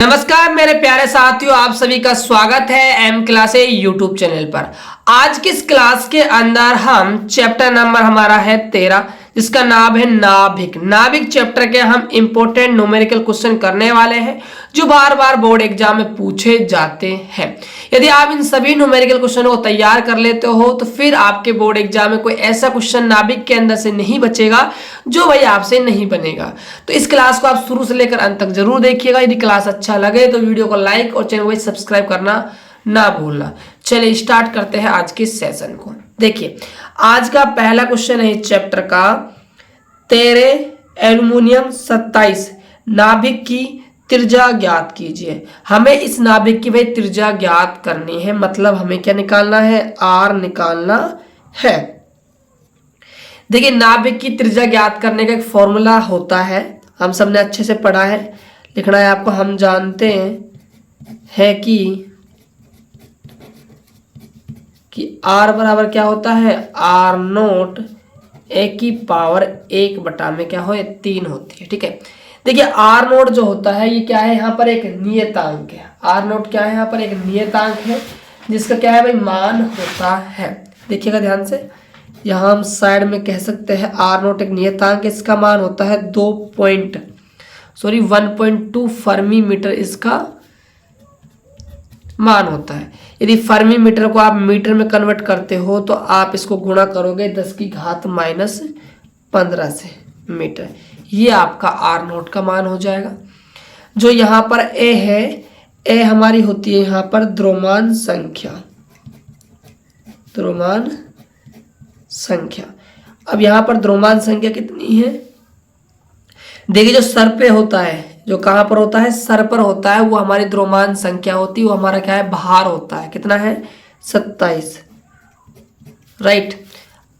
नमस्कार मेरे प्यारे साथियों, आप सभी का स्वागत है एम क्लास यूट्यूब चैनल पर। आज की इस क्लास के अंदर हम चैप्टर नंबर हमारा है 13, जिसका नाम है नाभिक। नाभिक चैप्टर के हम इंपॉर्टेंट न्यूमेरिकल क्वेश्चन करने वाले हैं जो बार बार बोर्ड एग्जाम में पूछे जाते हैं। यदि आप इन सभी न्यूमेरिकल क्वेश्चनों को तैयार कर लेते हो तो फिर आपके बोर्ड एग्जाम में कोई ऐसा क्वेश्चन नाभिक के अंदर से नहीं बचेगा जो भाई आपसे नहीं बनेगा। तो इस क्लास को आप शुरू से लेकर अंत तक जरूर देखिएगा। यदि क्लास अच्छा लगे तो वीडियो को लाइक और चैनल को सब्सक्राइब करना ना भूलना। चलिए स्टार्ट करते हैं आज के सेशन को। देखिए आज का पहला क्वेश्चन है चैप्टर का 13 एल्युमिनियम 27 नाभिक की त्रिज्या ज्ञात कीजिए। हमें इस नाभिक की भाई त्रिज्या ज्ञात करनी है, मतलब हमें क्या निकालना है, आर निकालना है। देखिए नाभिक की त्रिज्या ज्ञात करने का एक फॉर्मूला होता है, हम सबने अच्छे से पढ़ा है, लिखना है आपको। हम जानते हैं कि आर बराबर क्या होता है, आर नोट ए की पावर 1 में क्या हो 3 होती है। ठीक है, देखिए आर नोट जो होता है ये क्या है, यहाँ पर एक नियतांक है। आर नोट क्या है, यहाँ पर एक नियतांक है जिसका क्या है भाई मान होता है। देखिएगा ध्यान से, यहाँ हम साइड में कह सकते हैं आर नोट एक नियतांक, इसका मान होता है 1.2 फर्मी मीटर इसका मान होता है। यदि फर्मी मीटर को आप मीटर में कन्वर्ट करते हो तो आप इसको गुणा करोगे 10⁻⁻15 से मीटर, ये आपका आर नोट का मान हो जाएगा। जो यहाँ पर ए है, ए हमारी होती है यहाँ पर द्रव्यमान संख्या, द्रव्यमान संख्या। अब यहाँ पर द्रव्यमान संख्या कितनी है, देखिए जो सर पे होता है, जो कहाँ पर होता है, सर पर होता है, वो हमारी द्रव्यमान संख्या होती है, वो हमारा क्या है, भार होता है। कितना है, 27, राइट।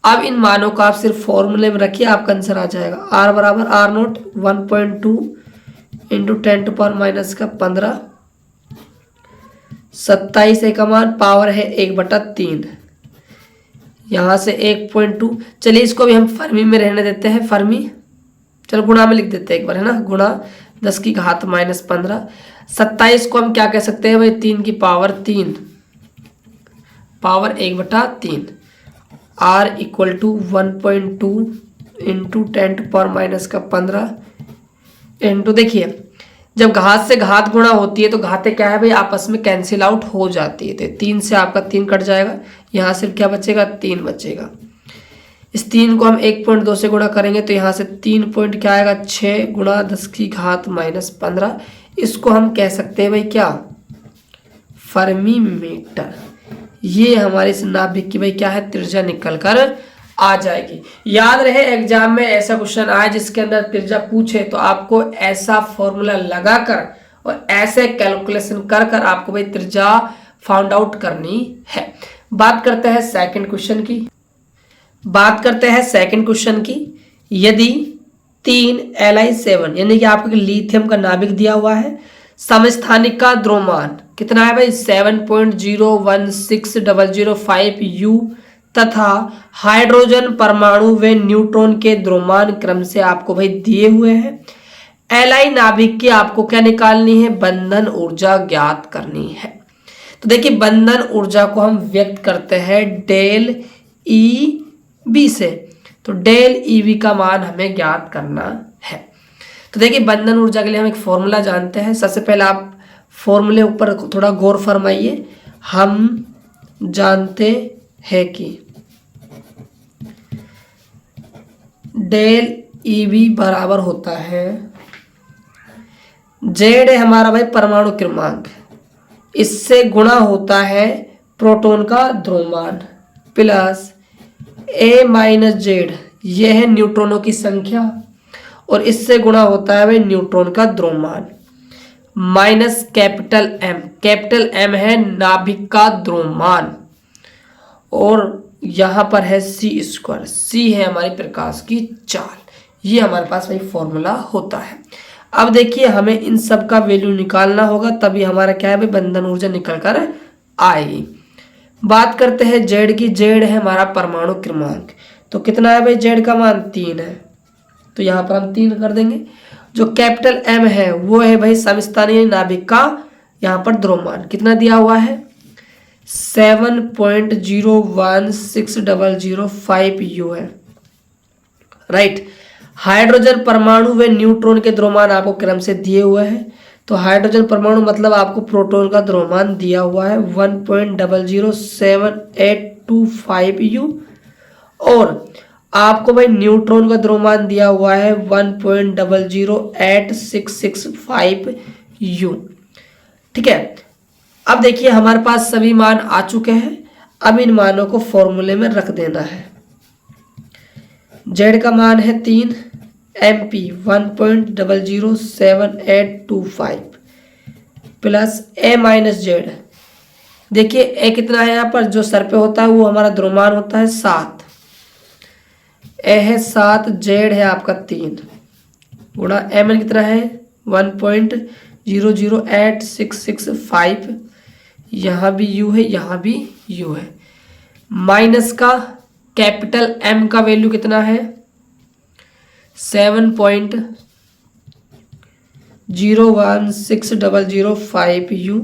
अब इन मानों को आप सिर्फ फॉर्मूले में रखिए, आपका आंसर आ जाएगा। आर बराबर आर नोट 1.2 इंटू 10⁻⁻15, 27 का मान पावर है 1/3, यहाँ से 1.2। चलिए इसको भी हम फर्मी में रहने देते हैं, फर्मी, चलो गुणा में लिख देते हैं एक बार, है ना, गुणा 10⁻⁻15। 27 को हम क्या कह सकते हैं भाई, 3 की power 3, power 1/3। R equal to 1.2 into 10⁻⁻15 into, देखिए जब घात से घात गुणा होती है तो घातें क्या है भाई आपस में कैंसिल आउट हो जाती है। तो 3 से आपका 3 कट जाएगा, यहाँ सिर्फ क्या बचेगा, 3 बचेगा। इस 3 को हम 1.2 से गुणा करेंगे तो यहाँ से 3 पॉइंट क्या आएगा, 6 गुणा 10⁻⁻15। इसको हम कह सकते हैं भाई क्या, फर्मी मीटर। ये हमारे इस नाभिक की भाई क्या है, त्रिज्या निकल कर आ जाएगी। याद रहे एग्जाम में ऐसा क्वेश्चन आए जिसके अंदर त्रिज्या पूछे तो आपको ऐसा फॉर्मूला लगाकर और ऐसे कैलकुलेशन कर कर आपको भाई त्रिज्या फाउंड आउट करनी है। बात करते हैं सेकंड क्वेश्चन की, यदि 3 Li7 यानी कि आपको लिथियम का नाभिक दिया हुआ है, समस्थानिक का द्रव्यमान कितना है भाई 7.016005 U तथा हाइड्रोजन परमाणु व न्यूट्रॉन के द्रव्यमान क्रम से आपको भाई दिए हुए हैं। Li नाभिक की आपको क्या निकालनी है, बंधन ऊर्जा ज्ञात करनी है। तो देखिए बंधन ऊर्जा को हम व्यक्त करते हैं डेल ई बी से, तो डेल ईवी का मान हमें ज्ञात करना है। तो देखिए बंधन ऊर्जा के लिए हम एक फॉर्मूला जानते हैं। सबसे पहले आप फॉर्मूले ऊपर थोड़ा गौर फरमाइए। हम जानते हैं कि डेल ईवी बराबर होता है, जेड है हमारा भाई परमाणु क्रमांक, इससे गुणा होता है प्रोटॉन का द्रव्यमान, प्लस ए माइनस जेड, यह है न्यूट्रॉनों की संख्या, और इससे गुणा होता है भाई न्यूट्रॉन का द्रव्यमान, माइनस कैपिटल एम है नाभिक का द्रव्यमान, और यहाँ पर है c², c है हमारी प्रकाश की चाल। ये हमारे पास भाई फॉर्मूला होता है। अब देखिए हमें इन सब का वैल्यू निकालना होगा, तभी हमारा क्या है भाई बंधन ऊर्जा निकल कर आएगी। बात करते हैं जेड की, जेड है हमारा परमाणु क्रमांक, तो कितना है भाई जेड का मान 3 है, तो यहाँ पर हम 3 कर देंगे। जो कैपिटल एम है वो है भाई समस्थानीय नाभिक का यहाँ पर द्रव्यमान कितना दिया हुआ है 7.016005 U है, राइट। हाइड्रोजन परमाणु व न्यूट्रॉन के द्रव्यमान आपको क्रम से दिए हुए हैं। तो हाइड्रोजन परमाणु मतलब आपको प्रोटॉन का द्रव्यमान दिया हुआ है 1.00785 U, और आपको भाई न्यूट्रॉन का द्रव्यमान दिया हुआ है 1.00865 U, ठीक है। अब देखिए हमारे पास सभी मान आ चुके हैं। अब इन मानों को फॉर्मूले में रख देना है। जेड का मान है 3, MP 1.00785 प्लस ए माइनस जेड। देखिए ए कितना है यहाँ पर जो सर पे होता है वो हमारा द्रव्यमान होता है 7, ए है 7, जेड है आपका 3 गुणा एम एन कितना है 1.00865, यहाँ भी यू है यहाँ भी यू है, माइनस का कैपिटल एम का वैल्यू कितना है 7.01605 U,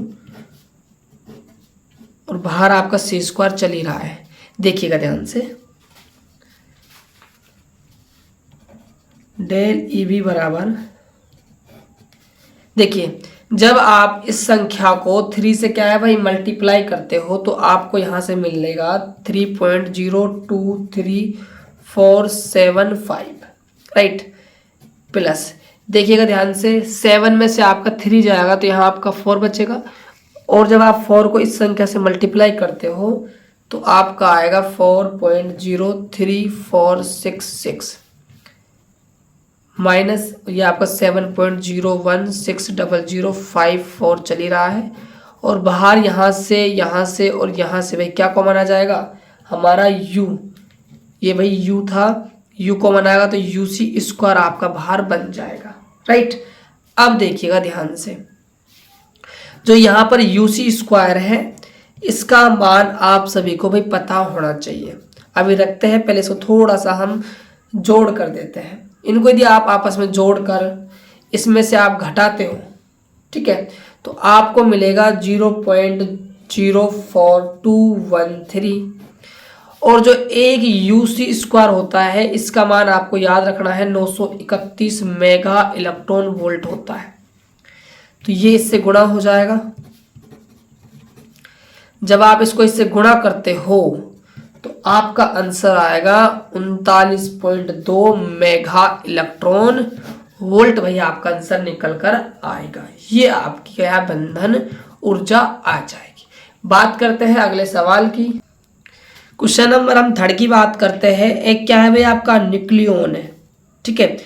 और बाहर आपका सी स्क्वायर चल ही रहा है। देखिएगा ध्यान से, डेल ई बी बराबर, देखिए जब आप इस संख्या को 3 से क्या है भाई मल्टीप्लाई करते हो तो आपको यहाँ से मिलेगा 3.023475, राइट। प्लस देखिएगा ध्यान से 7 में से आपका 3 जाएगा तो यहाँ आपका 4 बचेगा, और जब आप 4 को इस संख्या से मल्टीप्लाई करते हो तो आपका आएगा 4.03466 माइनस ये आपका 7.0160054 चल ही रहा है, और बाहर यहाँ से और यहाँ से भाई क्या कॉमन आ जाएगा हमारा u, ये भाई u था, u कॉमन आएगा तो UC स्क्वायर आपका बाहर बन जाएगा, राइट। अब देखिएगा ध्यान से, जो यहाँ पर UC स्क्वायर है इसका मान आप सभी को भाई पता होना चाहिए। अभी रखते हैं, पहले इसको थोड़ा सा हम जोड़ कर देते हैं। इनको यदि आप आपस में जोड़कर इसमें से आप घटाते हो, ठीक है, तो आपको मिलेगा 0.04213, और जो एक UC स्क्वायर होता है इसका मान आपको याद रखना है 931 मेगा इलेक्ट्रॉन वोल्ट होता है। तो ये इससे गुणा हो जाएगा। जब आप इसको इससे गुणा करते हो तो आपका आंसर आएगा 39.2 मेगा इलेक्ट्रॉन वोल्ट, भाई आपका आंसर निकल कर आएगा। ये आपकी क्या बंधन ऊर्जा आ जाएगी। बात करते हैं अगले सवाल की। क्वेश्चन नंबर हम 3 की बात करते हैं। एक क्या है भाई आपका न्यूक्लियन है, ठीक है।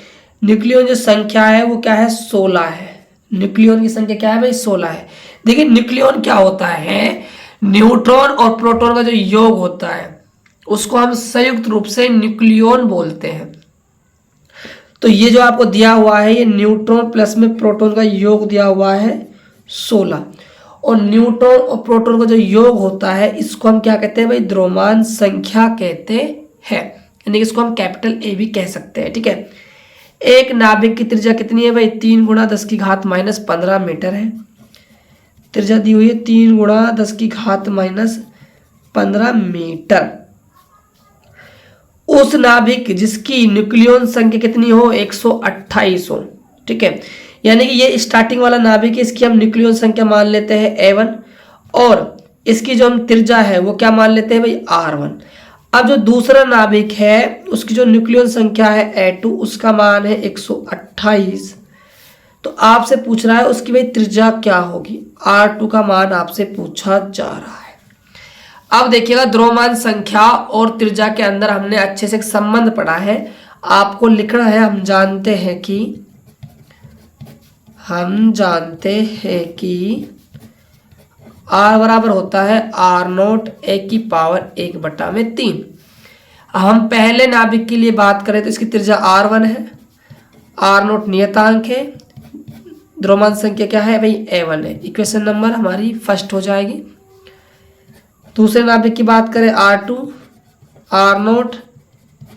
न्यूक्लियन जो संख्या है वो क्या है 16 है। न्यूक्लियन की संख्या क्या है भाई 16 है। देखिए न्यूक्लियन क्या होता है, न्यूट्रॉन और प्रोटॉन का जो योग होता है उसको हम संयुक्त रूप से न्यूक्लियन बोलते हैं। तो ये जो आपको दिया हुआ है ये न्यूट्रॉन प्लस में प्रोटॉन का योग दिया हुआ है 16, और न्यूट्रॉन और प्रोटॉन का जो योग होता है इसको हम क्या कहते हैं भाई द्रव्यमान संख्या कहते हैं, यानी कि इसको हम कैपिटल ए भी कह सकते हैं, ठीक है। एक नाभिक की त्रिज्या कितनी है भाई 3 × 10⁻⁻15 मीटर है। त्रिज्या दी हुई है 3 × 10⁻⁻15 मीटर। उस नाभिक जिसकी न्यूक्लियन संख्या कितनी हो 128 हो, ठीक है, यानी कि ये स्टार्टिंग वाला नाभिक है, इसकी हम न्यूक्लियन संख्या मान लेते हैं A1, और इसकी जो हम त्रिज्या है वो क्या मान लेते हैं भाई R1। अब जो दूसरा नाभिक है उसकी जो न्यूक्लियन संख्या है A2, उसका मान है 128। तो आपसे पूछ रहा है उसकी भाई त्रिज्या क्या होगी, R2 का मान आपसे पूछा जा रहा है। अब देखिएगा द्रव्यमान संख्या और त्रिज्या के अंदर हमने अच्छे से एक संबंध पढ़ा है, आपको लिखना है। हम जानते हैं कि R बराबर होता है R0 1/3। हम पहले नाभिक के लिए बात करें तो इसकी त्रिज्या R1 है, R0 नियतांक है, द्रव्यमान संख्या क्या है भाई A1 है। इक्वेशन नंबर हमारी फर्स्ट हो जाएगी। दूसरे नाभिक की बात करें R2, R0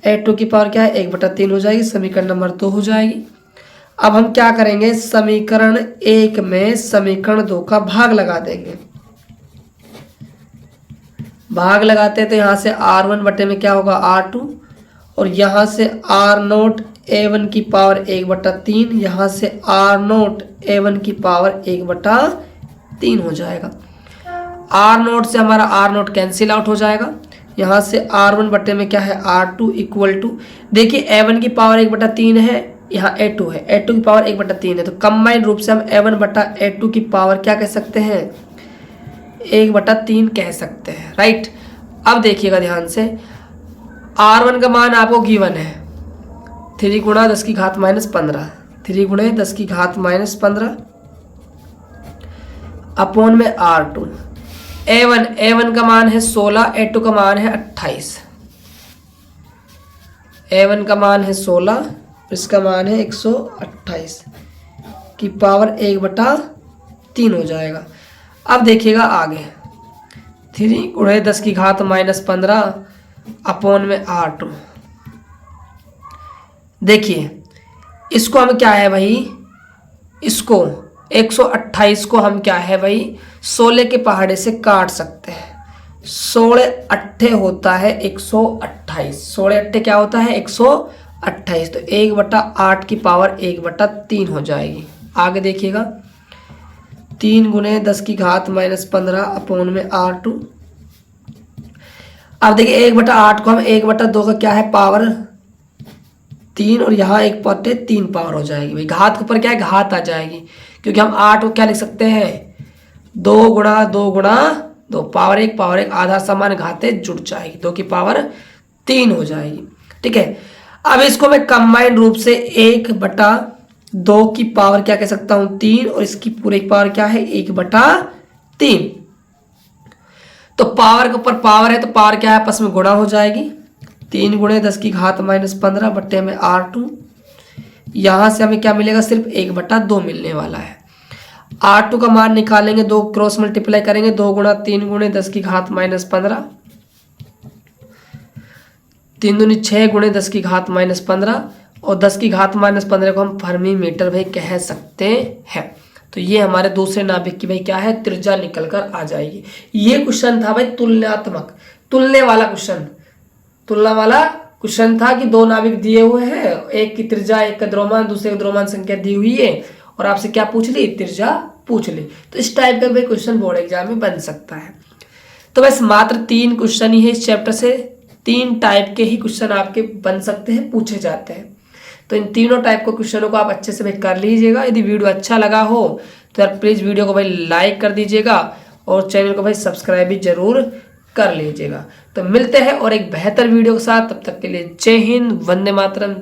A2 की पावर क्या है 1/3 हो जाएगी, समीकरण नंबर 2 हो जाएगी। अब हम क्या करेंगे, समीकरण 1 में समीकरण 2 का भाग लगा देंगे। भाग लगाते हैं तो यहाँ से R1 बटे में क्या होगा R2, और यहाँ से R0 A1 की पावर 1/3, यहाँ से R0 A1 की पावर 1/3 हो जाएगा। R0 से हमारा R0 कैंसिल आउट हो जाएगा। यहाँ से R1 बटे में क्या है R2 इक्वल टू, देखिए A1 की पावर 1/3 है, यहाँ A2 है, A2 की पावर 1/3 है, तो कंबाइन रूप से हम A1 बटा A2 की पावर क्या कह सकते हैं 1/3 कह सकते हैं, राइट। अब देखिएगा ध्यान से, R1 का मान आपको गिवन है 3 गुणा 10 की घात -15, 3 गुणे 10 की घात -15 अपॉन में R2। A1 का मान है 16, A2 का मान है 28। A1 का मान है 16, इसका मान है 128 की पावर 1/3 हो जाएगा। अब देखिएगा आगे, 3 गुणे 10 की घात -15 अपॉन में R2। देखिए इसको हम क्या है भाई, इसको 128 को हम क्या है भाई 16 के पहाड़े से काट सकते हैं। 16 अट्ठे होता है 128, 16 अट्ठे क्या होता है 128, तो 1/8 की पावर 1/3 हो जाएगी। आगे देखिएगा, 3 गुणे 10 की घात -15 अपॉन में R2। अब देखिए 1/8 को हम 1/2 का क्या है पावर 3, और यहाँ 1/3 पावर हो जाएगी भाई, घात के ऊपर क्या है घात आ जाएगी, क्योंकि हम 8 को क्या लिख सकते हैं 2 गुणा 2 गुणा 2 पावर 1 आधा समान घातें जुड़ जाएगी, 2 की पावर 3 हो जाएगी, ठीक है। अब इसको मैं कंबाइंड रूप से 1/2 की पावर क्या कह सकता हूं 3, और इसकी पूरे की पावर क्या है 1/3। तो पावर के ऊपर पावर है तो पावर क्या है आपस में गुणा हो जाएगी, 3 गुणे 10 की घात -15 बट्टे में R2। यहां से हमें क्या मिलेगा सिर्फ 1/2 मिलने वाला है। R2 का मान निकालेंगे, 2 क्रॉस मल्टीप्लाई करेंगे, 2 गुणा 3 गुणे 10 की घात -15, 3 दूनी 6 गुणे 10 की घात -15, और 10 की घात -15 को हम फर्मी मीटर भाई कह सकते हैं। तो ये हमारे दूसरे नाभिक की भाई क्या है त्रिज्या निकल कर आ जाएगी। ये क्वेश्चन था भाई तुलनात्मक, तुलने वाला क्वेश्चन, तुलना वाला क्वेश्चन था कि 2 नाभिक दिए हुए हैं, एक की त्रिज्या एक का द्रव्यमान दूसरे की द्रव्यमान संख्या दी हुई है, और आपसे क्या पूछ ली त्रिज्या पूछ ली। तो इस टाइप का भाई क्वेश्चन बोर्ड एग्जाम में बन सकता है। तो बस मात्र 3 क्वेश्चन ही है इस चैप्टर से, 3 टाइप के ही क्वेश्चन आपके बन सकते हैं, पूछे जाते हैं। तो इन तीनों टाइप के क्वेश्चनों को आप अच्छे से भाई कर लीजिएगा। यदि वीडियो अच्छा लगा हो तो यार प्लीज़ वीडियो को भाई लाइक कर दीजिएगा, और चैनल को भाई सब्सक्राइब भी जरूर कर लीजिएगा। तो मिलते हैं और एक बेहतर वीडियो के साथ, तब तक के लिए जय हिंद, वंदे मातरम।